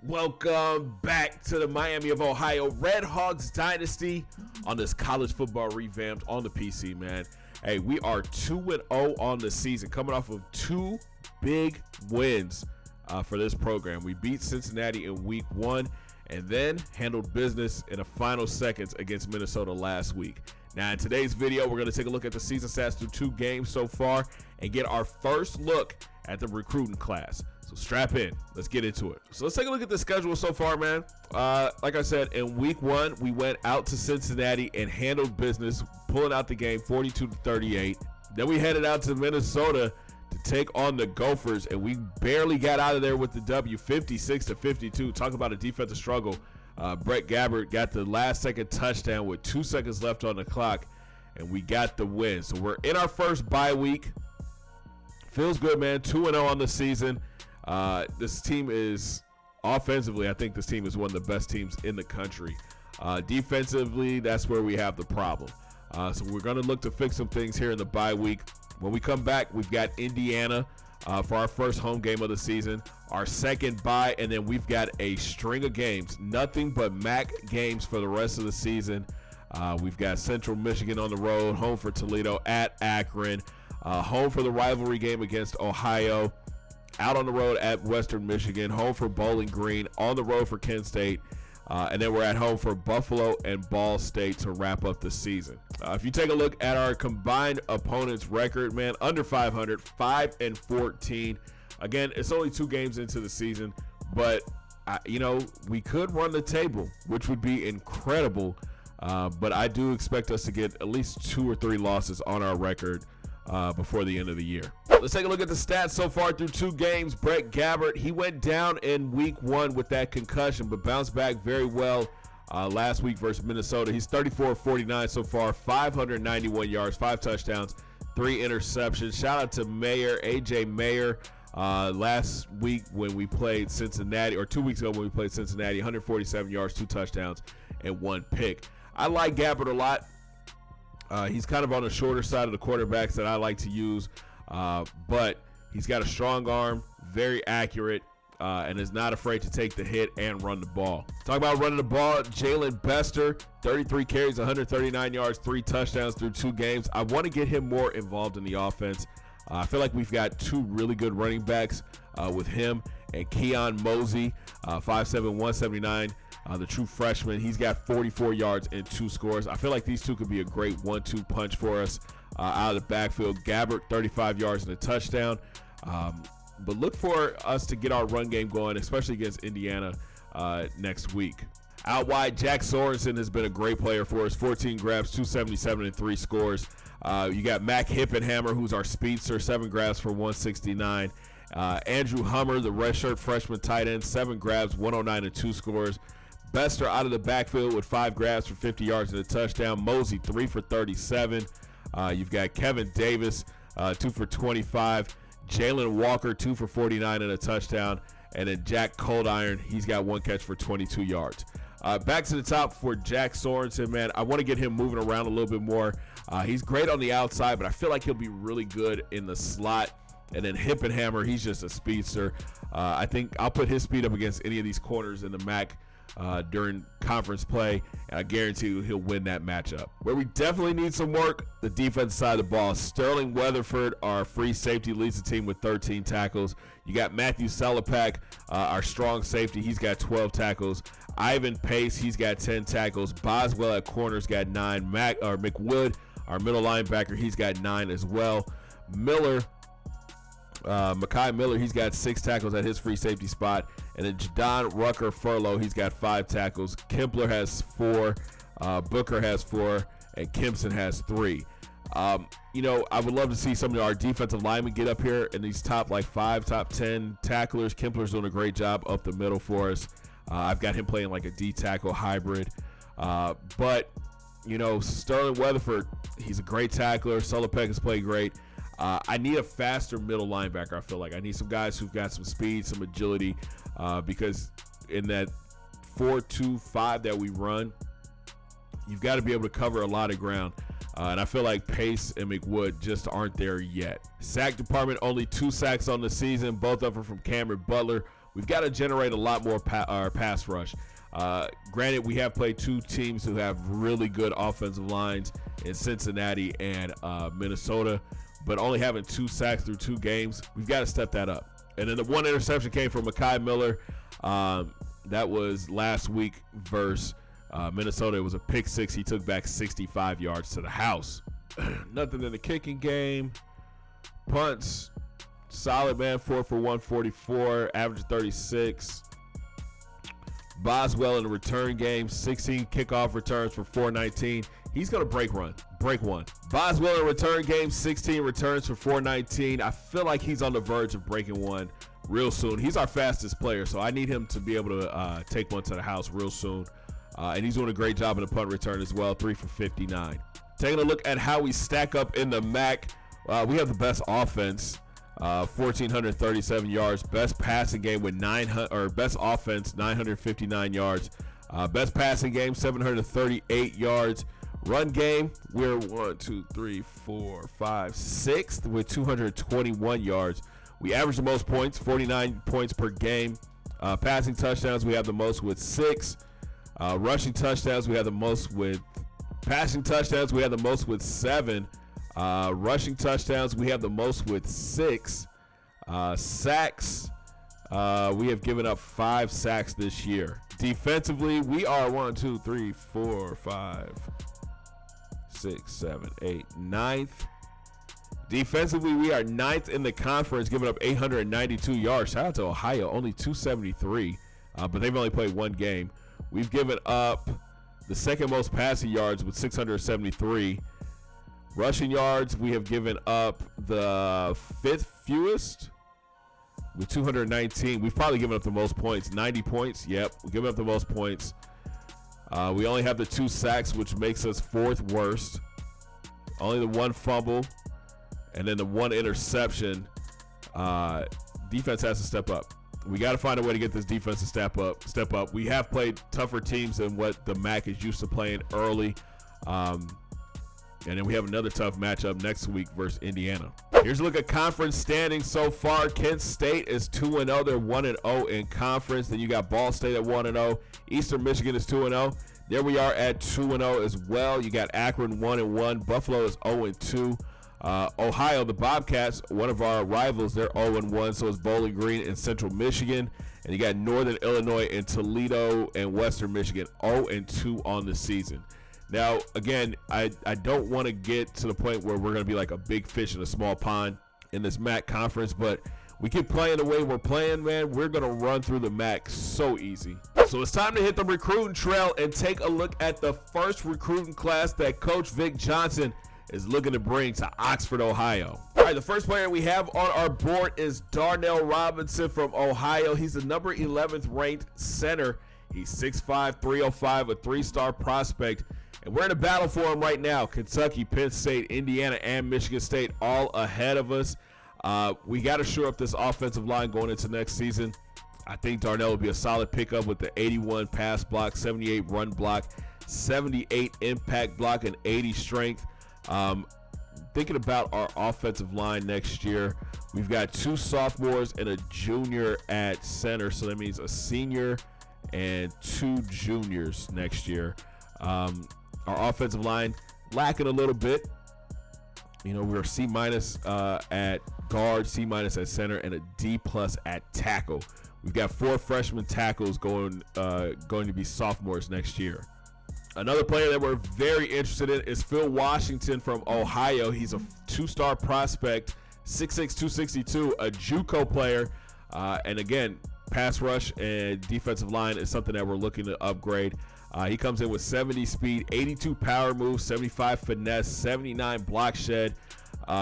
Welcome back to the Miami of Ohio Red Hawks Dynasty on this college football revamped on the PC, man. Hey, we are 2-0 on the season, coming off of two big wins for this program. We beat Cincinnati in week 1 and then handled business in the final seconds against Minnesota last week. Now, in today's video, we're going to take a look at the season stats through 2 games so far and get our first look at the recruiting class. So strap in. Let's get into it. So let's take a look at the schedule so far, man. Like I said, in week 1, we went out to Cincinnati and handled business, pulling out the game 42-38. Then we headed out to Minnesota to take on the Gophers, and we barely got out of there with the W, 56-52. Talk about a defensive struggle. Brett Gabbert got the last-second touchdown with 2 seconds left on the clock, and we got the win. So we're in our first bye week. Feels good, man. 2-0 on the season. This team is, offensively, I think this team is one of the best teams in the country. Defensively, that's where we have the problem. So we're going to look to fix some things here in the bye week. When we come back, we've got Indiana for our first home game of the season, our second bye, and then we've got a string of games, nothing but MAC games for the rest of the season. We've got Central Michigan on the road, home for Toledo, at Akron, home for the rivalry game against Ohio, out on the road at Western Michigan, home for Bowling Green, on the road for Kent State, and then we're at home for Buffalo and Ball State to wrap up the season. If you take a look at our combined opponents' record, man, under 500, 5-14. Again, it's only 2 games into the season, but, we could run the table, which would be incredible, but I do expect us to get at least 2 or 3 losses on our record before the end of the year. Let's take a look at the stats so far through 2 games. Brett Gabbert, he went down in week 1 with that concussion, but bounced back very well last week versus Minnesota. He's 34-49 so far, 591 yards, 5 touchdowns, 3 interceptions. Shout out to Mayer, A.J. Mayer. Last week when we played Cincinnati, or 2 weeks ago when we played Cincinnati, 147 yards, 2 touchdowns, and 1 pick. I like Gabbert a lot. He's kind of on the shorter side of the quarterbacks that I like to use, but he's got a strong arm, very accurate, and is not afraid to take the hit and run the ball. Talk about running the ball, Jalen Bester, 33 carries, 139 yards, 3 touchdowns through 2 games. I want to get him more involved in the offense. I feel like we've got 2 really good running backs with him and Keon Mosey, 5'7", 179. The true freshman, he's got 44 yards and 2 scores. I feel like these 2 could be a great 1-2 punch for us out of the backfield. Gabbert, 35 yards and a touchdown. But look for us to get our run game going, especially against Indiana next week. Out wide, Jack Sorensen has been a great player for us. 14 grabs, 277, and 3 scores. You got Mac Hippenhammer, who's our speedster, 7 grabs for 169. Andrew Hummer, the redshirt freshman tight end, 7 grabs, 109, and 2 scores. Bester out of the backfield with 5 grabs for 50 yards and a touchdown. Mosey, 3 for 37. You've got Kevin Davis, 2 for 25. Jalen Walker, 2 for 49 and a touchdown. And then Jack Coldiron, he's got 1 catch for 22 yards. Back to the top for Jack Sorensen, man. I want to get him moving around a little bit more. He's great on the outside, but I feel like he'll be really good in the slot. And then Hippenhammer, he's just a speedster. I think I'll put his speed up against any of these corners in the MAC during conference play, and I guarantee you he'll win that matchup. Where we definitely need some work, the defense side of the ball. Sterling Weatherford, our free safety, leads the team with 13 tackles. You got Matthew Salapak, our strong safety. He's got 12 tackles. Ivan Pace, he's got 10 tackles. Boswell at corners got 9. McWood, our middle linebacker, he's got 9 as well. Mekhi Miller, he's got 6 tackles at his free safety spot. And then Jadon Rucker Furlow, he's got 5 tackles. Kempler has 4, Booker has 4, and Kempson has 3. I would love to see some of our defensive linemen get up here in these top 5, top 10 tacklers. Kempler's doing a great job up the middle for us. I've got him playing like a D-tackle hybrid. But Sterling Weatherford, he's a great tackler. Salopek has played great. I need a faster middle linebacker, I feel like. I need some guys who've got some speed, some agility, because in that 4-2-5 that we run, you've got to be able to cover a lot of ground. And I feel like Pace and McWood just aren't there yet. Sack department, only 2 sacks on the season, both of them from Cameron Butler. we've got to generate a lot more pass rush. Granted, we have played two teams who have really good offensive lines in Cincinnati and Minnesota, but only having 2 sacks through 2 games, we've got to step that up. And then the 1 interception came from Mekhi Miller. That was last week versus Minnesota. It was a pick 6. He took back 65 yards to the house. Nothing in the kicking game. Punts, solid, man. 4 for 144, average 36. Boswell in the return game, 16 kickoff returns for 419. He's going to break one. Boswell in return game, 16 returns for 419. I feel like he's on the verge of breaking one real soon. He's our fastest player, so I need him to be able to take one to the house real soon. And he's doing a great job in the punt return as well, 3 for 59. Taking a look at how we stack up in the MAC, we have the best offense. 1,437 yards. Best passing game with best offense, 959 yards. Best passing game, 738 yards. Run game, we're 6th with 221 yards. We average the most points, 49 points per game. Passing touchdowns, we have the most with 6. Rushing touchdowns, we have the most with. Passing touchdowns, we have the most with 7. Rushing touchdowns, we have the most with 6. Sacks, we have given up 5 sacks this year. Defensively, we are 9th. Defensively, we are 9th in the conference, giving up 892 yards. Shout out to Ohio, only 273, but they've only played 1 game. We've given up the 2nd most passing yards with 673. Rushing yards, we have given up the 5th fewest with 219. We've probably given up the most points, 90 points. Yep, we've given up the most points. We only have the 2 sacks, which makes us 4th worst. Only the 1 fumble, and then the 1 interception. Defense has to step up. We got to find a way to get this defense to step up. We have played tougher teams than what the MAC is used to playing early. And then we have another tough matchup next week versus Indiana. Here's a look at conference standings so far. Kent State is 2-0. They're 1-0 in conference. Then you got Ball State at 1-0. Eastern Michigan is 2-0. There we are at 2-0 as well. You got Akron 1-1. Buffalo is 0-2. Ohio, the Bobcats, one of our rivals, they're 0-1. So is Bowling Green and Central Michigan. And you got Northern Illinois and Toledo and Western Michigan 0-2 on the season. Now, again, I don't want to get to the point where we're going to be like a big fish in a small pond in this MAC conference, but we keep playing the way we're playing, man. We're going to run through the MAC so easy. So it's time to hit the recruiting trail and take a look at the first recruiting class that Coach Vic Johnson is looking to bring to Oxford, Ohio. All right, the first player we have on our board is Darnell Robinson from Ohio. He's the number 11th ranked center. He's 6'5", 305, a 3-star prospect. And we're in a battle for him right now. Kentucky, Penn State, Indiana, and Michigan State all ahead of us. We got to shore up this offensive line going into next season. I think Darnell will be a solid pickup with the 81 pass block, 78 run block, 78 impact block, and 80 strength. Thinking about our offensive line next year, we've got 2 sophomores and a junior at center. So that means a senior and 2 juniors next year. Our offensive line lacking a little bit. You know, we're C- at guard, C- at center, and a D+ at tackle. We've got 4 freshman tackles going to be sophomores next year. Another player that we're very interested in is Phil Washington from Ohio. He's a 2-star prospect, 6'6", 262, a JUCO player. And again, pass rush and defensive line is something that we're looking to upgrade. He comes in with 70 speed, 82 power moves, 75 finesse, 79 block shed.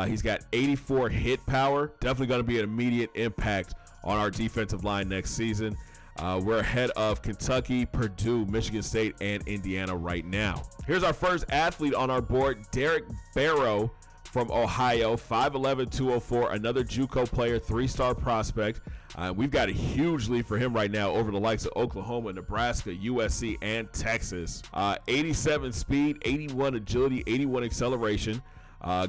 He's got 84 hit power. Definitely going to be an immediate impact on our defensive line next season. We're ahead of Kentucky, Purdue, Michigan State, and Indiana right now. Here's our first athlete on our board, Derek Barrow from Ohio, 5'11", 204, another JUCO player, 3-star prospect. We've got a huge lead for him right now over the likes of Oklahoma, Nebraska, USC, and Texas. 87 speed, 81 agility, 81 acceleration.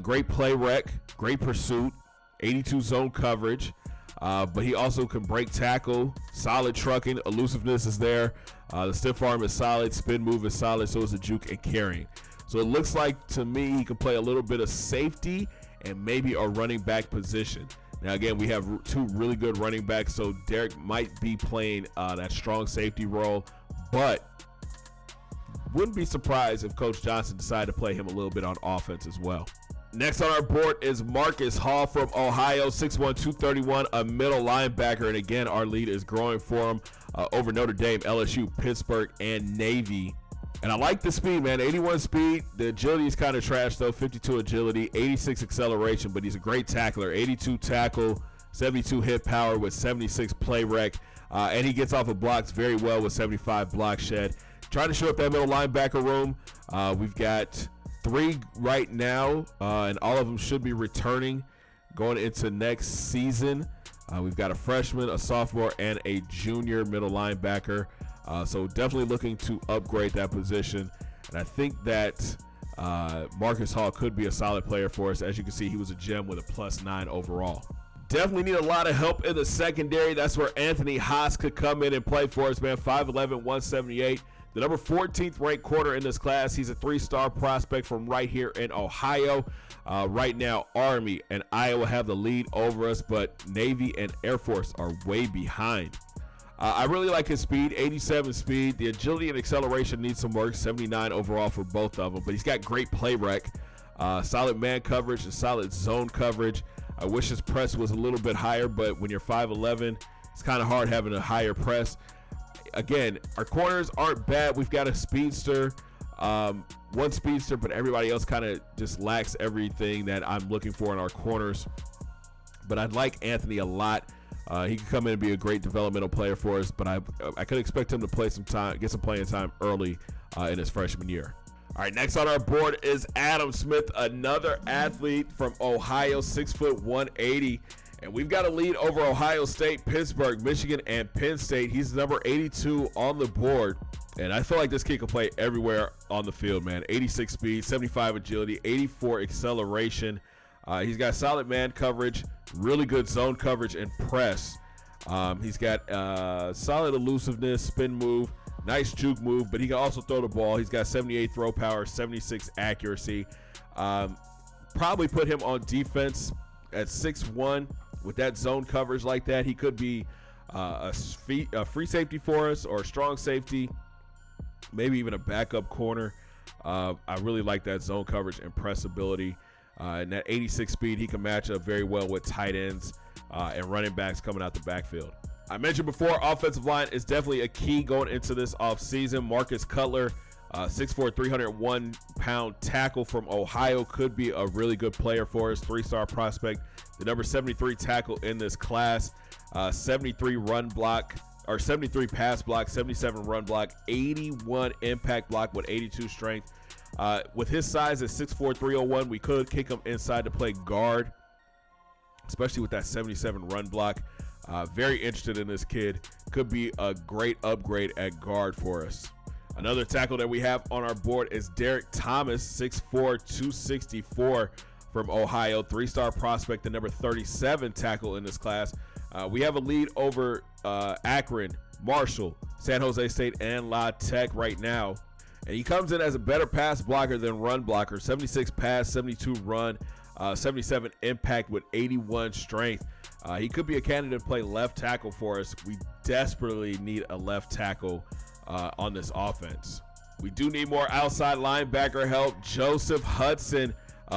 Great play rec, great pursuit, 82 zone coverage. but he also can break tackle, solid trucking, elusiveness is there. The stiff arm is solid, spin move is solid, so is the juke and carrying. So it looks like to me he can play a little bit of safety and maybe a running back position. Now again, we have two really good running backs, so Derek might be playing that strong safety role, but wouldn't be surprised if Coach Johnson decided to play him a little bit on offense as well. Next on our board is Marcus Hall from Ohio, 6'1", 231, a middle linebacker. And again, our lead is growing for him over Notre Dame, LSU, Pittsburgh, and Navy. And I like the speed, man. 81 speed. The agility is kind of trash, though. 52 agility, 86 acceleration, but he's a great tackler. 82 tackle, 72 hit power with 76 play rec. And he gets off of blocks very well with 75 block shed. Trying to show up that middle linebacker room. We've got 3 right now, and all of them should be returning going into next season. We've got a freshman, a sophomore, and a junior middle linebacker. So definitely looking to upgrade that position. And I think that Marcus Hall could be a solid player for us. As you can see, he was a gem with a +9 overall. Definitely need a lot of help in the secondary. That's where Anthony Haas could come in and play for us, man. 5'11", 178. The number 14th ranked corner in this class. He's a 3-star prospect from right here in Ohio. Right now, Army and Iowa have the lead over us, but Navy and Air Force are way behind. I really like his speed, 87 speed. The agility and acceleration needs some work, 79 overall for both of them, but he's got great play rec, solid man coverage and solid zone coverage. I wish his press was a little bit higher, but when you're 5'11", it's kind of hard having a higher press. Again, our corners aren't bad. We've got a speedster, one speedster, but everybody else kind of just lacks everything that I'm looking for in our corners. But I'd like Anthony a lot. He could come in and be a great developmental player for us, but I could expect him to play some time, get some playing time early in his freshman year. All right, next on our board is Adam Smith, another athlete from Ohio, 6', 180. And we've got a lead over Ohio State, Pittsburgh, Michigan, and Penn State. He's number 82 on the board. And I feel like this kid can play everywhere on the field, man. 86 speed, 75 agility, 84 acceleration. He's got solid man coverage, really good zone coverage and press. He's got solid elusiveness, spin move, nice juke move, but he can also throw the ball. He's got 78 throw power, 76 accuracy. Probably put him on defense at 6'1". With that zone coverage like that, he could be a free safety for us or a strong safety, maybe even a backup corner. I really like that zone coverage and press ability. And that 86 speed, he can match up very well with tight ends and running backs coming out the backfield. I mentioned before, offensive line is definitely a key going into this offseason. Marcus Cutler, 6'4", 301-pound tackle from Ohio, could be a really good player for us. 3-star prospect, the number 73 tackle in this class. 73 run block, or 73 pass block, 77 run block, 81 impact block with 82 strength. With his size at 6'4", 301, we could kick him inside to play guard, especially with that 77 run block. Very interested in this kid. Could be a great upgrade at guard for us. Another tackle that we have on our board is Derek Thomas, 6'4", 264 from Ohio, 3-star prospect, the number 37 tackle in this class. We have a lead over Akron, Marshall, San Jose State, and La Tech right now. And he comes in as a better pass blocker than run blocker. 76 pass, 72 run, 77 impact with 81 strength. He could be a candidate to play left tackle for us. We desperately need a left tackle on this offense. We do need more outside linebacker help. Joseph Hudson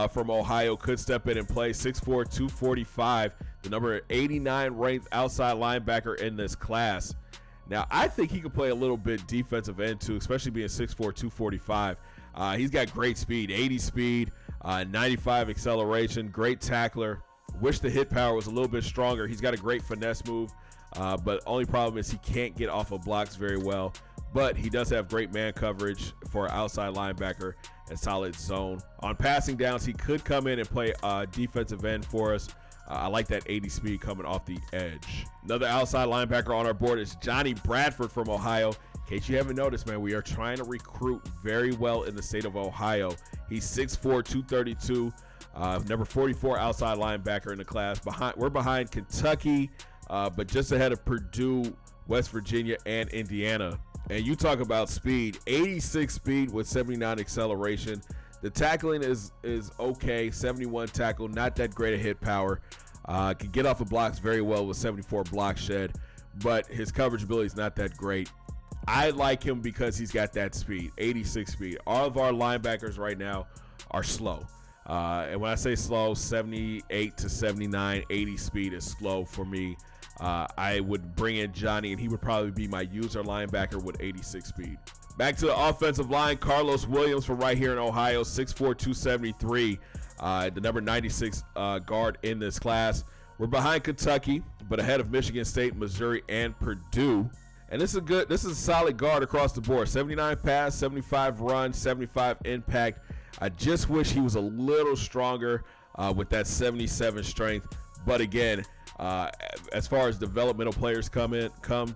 from Ohio could step in and play. 6'4", 245, the number 89 ranked outside linebacker in this class. Now, I think he could play a little bit defensive end too, especially being 6'4", 245. He's got great speed, 80 speed, 95 acceleration, great tackler. Wish the hit power was a little bit stronger. He's got a great finesse move, but only problem is he can't get off of blocks very well. But he does have great man coverage for an outside linebacker and solid zone. On passing downs, he could come in and play defensive end for us. I like that 80 speed coming off the edge. Another outside linebacker on our board is Johnny Bradford from Ohio. In case you haven't noticed, man, we are trying to recruit very well in the state of Ohio. He's 6'4", 232, number 44 outside linebacker in the class. We're behind Kentucky, but just ahead of Purdue, West Virginia, and Indiana. And you talk about speed, 86 speed with 79 acceleration. The tackling is okay, 71 tackle, not that great a hit power. Can get off of blocks very well with 74 block shed, but his coverage ability is not that great. I like him because he's got that speed, 86 speed. All of our linebackers right now are slow. And when I say slow, 78 to 79, 80 speed is slow for me. I would bring in Johnny, and he would probably be my user linebacker with 86 speed. Back to the offensive line, Carlos Williams from right here in Ohio, 6'4", 273, the number 96 guard in this class. We're behind Kentucky, but ahead of Michigan State, Missouri, and Purdue. And this is a solid guard across the board. 79 pass, 75 run, 75 impact. I just wish he was a little stronger with that 77 strength. But again, as far as developmental players come, 6'4",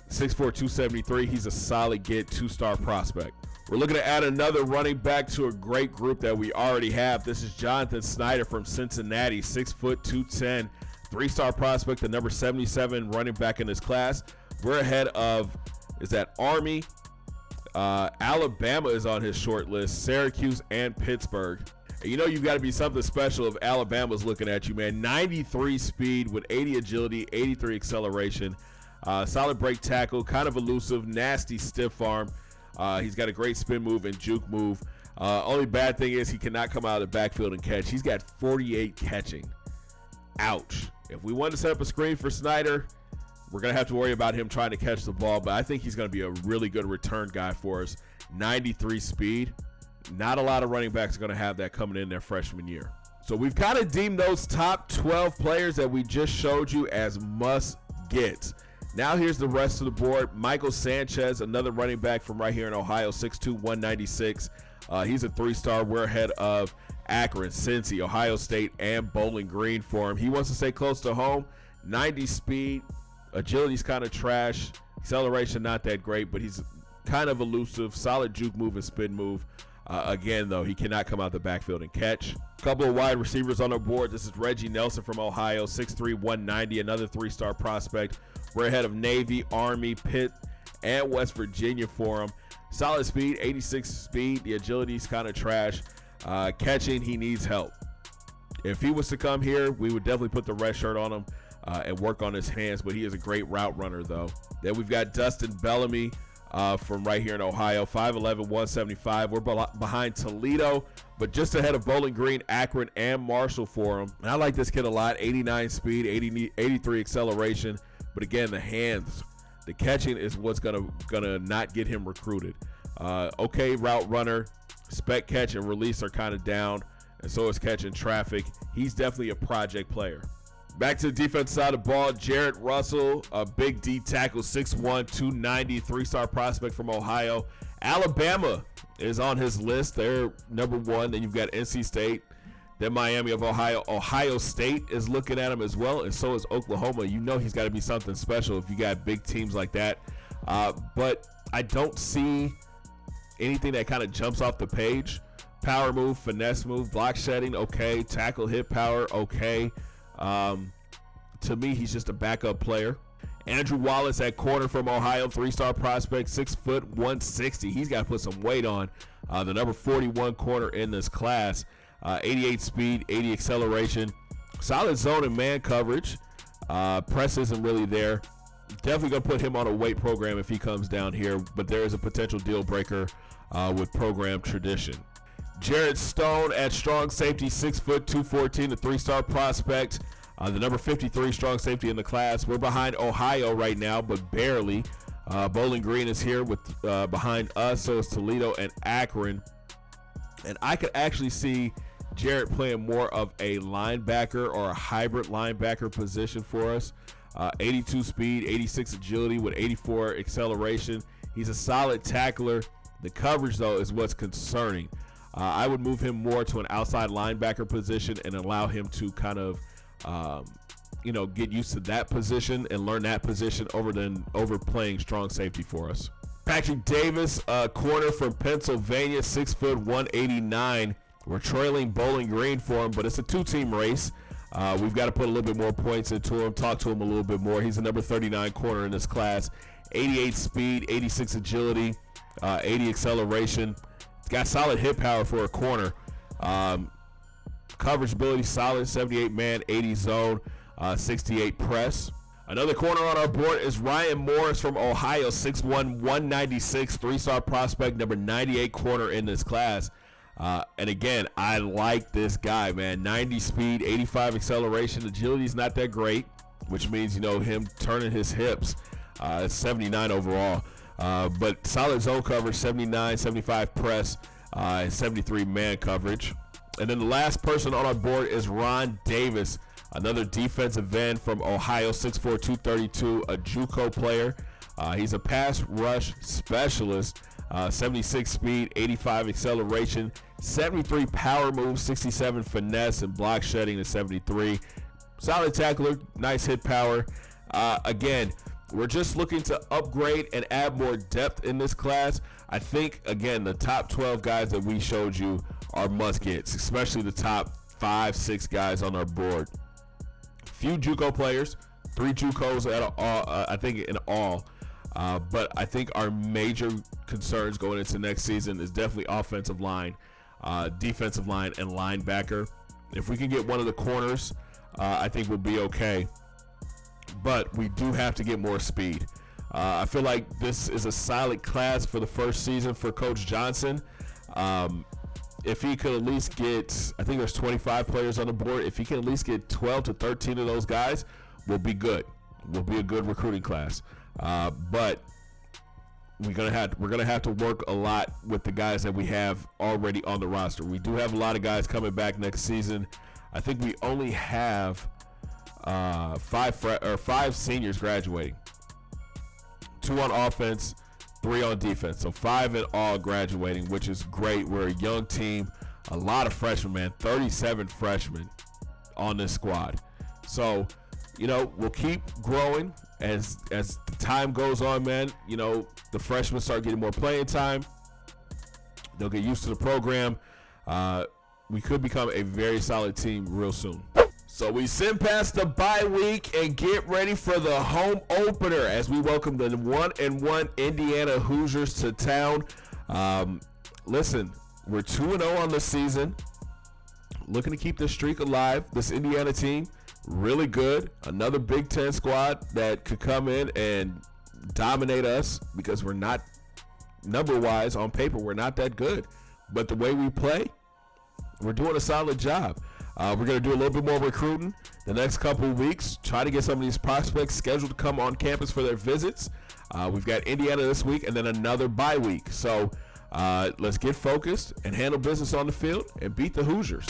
273, he's a solid get, 2-star prospect. We're looking to add another running back to a great group that we already have. This is Jonathan Snyder from Cincinnati, 6', 210, 3-star prospect, the number 77 running back in this class. We're ahead of, Army? Alabama is on his short list, Syracuse, and Pittsburgh. And you know you've got to be something special if Alabama's looking at you, man. 93 speed with 80 agility, 83 acceleration. Solid break tackle, kind of elusive, nasty stiff arm. He's got a great spin move and juke move. Only bad thing is he cannot come out of the backfield and catch. He's got 48 catching. Ouch. If we want to set up a screen for Snyder, we're going to have to worry about him trying to catch the ball, but I think he's going to be a really good return guy for us. 93 speed. Not a lot of running backs are going to have that coming in their freshman year. So we've kind of deemed those top 12 players that we just showed you as must-gets. Now here's the rest of the board. Michael Sanchez, another running back from right here in Ohio, 6'2", 196. He's a 3-star. We're ahead of Akron, Cincy, Ohio State, and Bowling Green for him. He wants to stay close to home. 90 speed. Agility's kind of trash. Acceleration not that great, but he's kind of elusive. Solid juke move and spin move. Again, though, he cannot come out the backfield and catch. A couple of wide receivers on the board. This is Reggie Nelson from Ohio, 6'3", 190, another 3-star prospect. We're ahead of Navy, Army, Pitt, and West Virginia for him. Solid speed, 86 speed. The agility's kind of trash. Catching, he needs help. If he was to come here, we would definitely put the red shirt on him and work on his hands, but he is a great route runner, though. Then we've got Devin Bellamy from right here in Ohio, 5'11", 175. We're behind Toledo, but just ahead of Bowling Green, Akron, and Marshall for him. And I like this kid a lot. 89 speed, 83 acceleration. But again, the hands, the catching is what's gonna not get him recruited. Okay route runner, spec catch and release are kind of down, and so is catching traffic. He's definitely a project player. Back to the defense side of the ball, Jarrett Russell, a big D tackle, 6'1", 290, 3-star prospect from Ohio. Alabama is on his list. They're number 1. Then you've got NC State, then Miami of Ohio. Ohio State is looking at him as well, and so is Oklahoma. You know he's got to be something special if you got big teams like that. But I don't see anything that kind of jumps off the page. Power move, finesse move, block shedding, okay. Tackle hit power, okay. To me, he's just a backup player. Andrew Wallace at corner from Ohio, 3-star prospect, 6', 160. He's got to put some weight on. The number 41 corner in this class. 88 speed, 80 acceleration. Solid zone and man coverage. Press isn't really there. Definitely going to put him on a weight program if he comes down here, but there is a potential deal breaker with program tradition. Jared Stone at strong safety, 6', 214, a 3-star prospect. The number 53 strong safety in the class. We're behind Ohio right now, but barely. Bowling Green is here with behind us, so is Toledo and Akron. And I could actually see Jarrett playing more of a linebacker or a hybrid linebacker position for us. 82 speed, 86 agility with 84 acceleration. He's a solid tackler. The coverage, though, is what's concerning. I would move him more to an outside linebacker position and allow him to kind of, get used to that position and learn that position over playing strong safety for us. Patrick Davis, corner from Pennsylvania, 6', 189. We're trailing Bowling Green for him, but it's a 2-team race. We've got to put a little bit more points into him, talk to him a little bit more. He's the number 39 corner in this class. 88 speed, 86 agility, 80 acceleration. He's got solid hit power for a corner. Coverage ability solid, 78 man, 80 zone, 68 press. Another corner on our board is Ryan Morris from Ohio, 6'1", 196, three-star prospect, number 98 corner in this class. And again, I like this guy, man. 90 speed, 85 acceleration. Agility is not that great, which means, him turning his hips. 79 overall. But solid zone coverage, 79, 75 press, and 73 man coverage. And then the last person on our board is Ron Davis, another defensive end from Ohio, 6'4", 232, a JUCO player. He's a pass rush specialist, 76 speed, 85 acceleration, 73 power moves, 67 finesse, and block shedding to 73. Solid tackler, nice hit power. Again, we're just looking to upgrade and add more depth in this class. I think, again, the top 12 guys that we showed you are must-gets, especially the top 5-6 guys on our board. Few JUCO players, 3 JUCOs I think in all. But I think our major concerns going into next season is definitely offensive line, defensive line, and linebacker. If we can get one of the corners, I think we'll be okay. But we do have to get more speed. I feel like this is a solid class for the first season for Coach Johnson. If he could at least get, I think there's 25 players on the board. If he can at least get 12 to 13 of those guys, we'll be good. We'll be a good recruiting class. But we're gonna have to work a lot with the guys that we have already on the roster. We do have a lot of guys coming back next season. I think we only have 5 seniors graduating. 2 on offense, 3 on defense. So 5 in all graduating, which is great. We're a young team. A lot of freshmen, man. 37 freshmen on this squad. So, we'll keep growing as the time goes on, man. The freshmen start getting more playing time. They'll get used to the program. We could become a very solid team real soon. So we send past the bye week and get ready for the home opener as we welcome the 1-1 Indiana Hoosiers to town. Listen, we're 2-0 on the season. Looking to keep this streak alive. This Indiana team, really good. Another Big Ten squad that could come in and dominate us because we're not, number-wise, on paper, we're not that good. But the way we play, we're doing a solid job. We're going to do a little bit more recruiting the next couple of weeks. Try to get some of these prospects scheduled to come on campus for their visits. We've got Indiana this week and then another bye week. So let's get focused and handle business on the field and beat the Hoosiers.